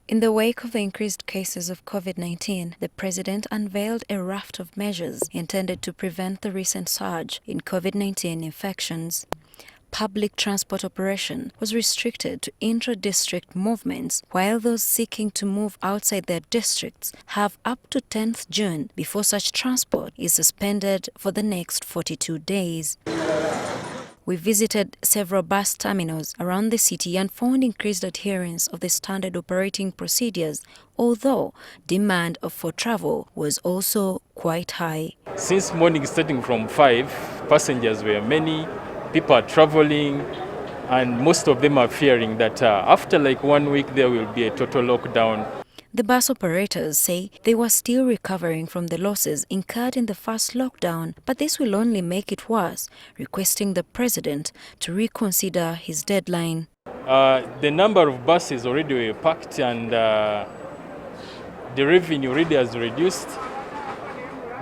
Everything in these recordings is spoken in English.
In the wake of the increased cases of COVID-19, the president unveiled a raft of measures intended to prevent the recent surge in COVID-19 infections. Public transport operation was restricted to intra-district movements, while those seeking to move outside their districts have up to 10th June before such transport is suspended for the next 42 days. We visited several bus terminals around the city and found increased adherence of the standard operating procedures, although demand for travel was also quite high. Since morning starting from 5, passengers were many, people are traveling, and most of them are fearing that after like 1 week there will be a total lockdown. The bus operators say they were still recovering from the losses incurred in the first lockdown, but this will only make it worse, requesting the president to reconsider his deadline. The number of buses already were packed and the revenue already has reduced.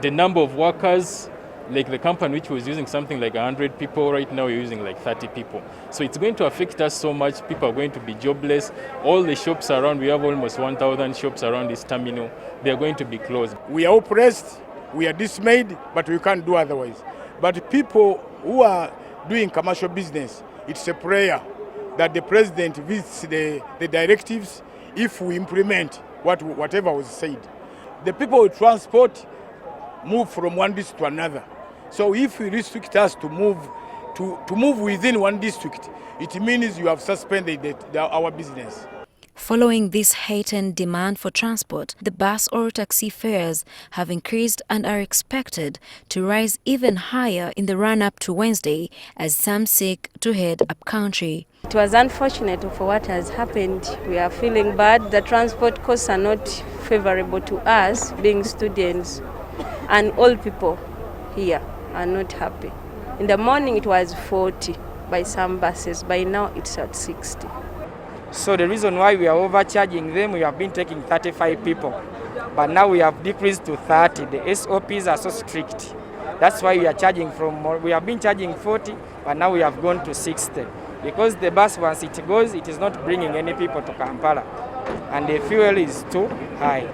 The number of workers, like the company which was using something like 100 people, right now we're using like 30 people. So it's going to affect us so much. People are going to be jobless. All the shops around, we have almost 1,000 shops around this terminal. They're going to be closed. We are oppressed, we are dismayed, but we can't do otherwise. But people who are doing commercial business, it's a prayer that the president visits the directives if we implement whatever was said. The people who transport move from one district to another. So if we restrict us to move within one district, it means you have suspended our business. Following this heightened demand for transport, the bus or taxi fares have increased and are expected to rise even higher in the run-up to Wednesday as some seek to head up country. It was unfortunate for what has happened. We are feeling bad. The transport costs are not favorable to us, being students, and all people here are not happy. In the morning it was 40 by some buses, by now it's at 60. So the reason why we are overcharging them, we have been taking 35 people, but now we have decreased to 30. The SOPs are so strict. That's why we are charging we have been charging 40, but now we have gone to 60. Because the bus, once it goes, it is not bringing any people to Kampala, and the fuel is too high.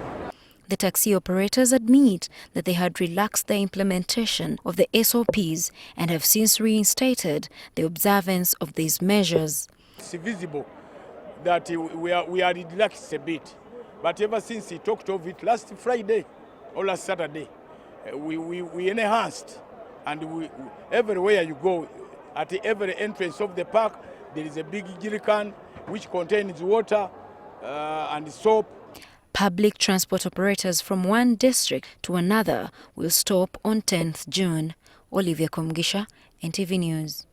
The taxi operators admit that they had relaxed the implementation of the SOPs and have since reinstated the observance of these measures. It's visible that we are relaxed a bit, but ever since he talked of it last Friday or last Saturday, we enhanced, and everywhere you go, at every entrance of the park, there is a big jerrycan which contains water and soap. Public transport operators from one district to another will stop on 10th June. Olivia Komgisha, NTV News.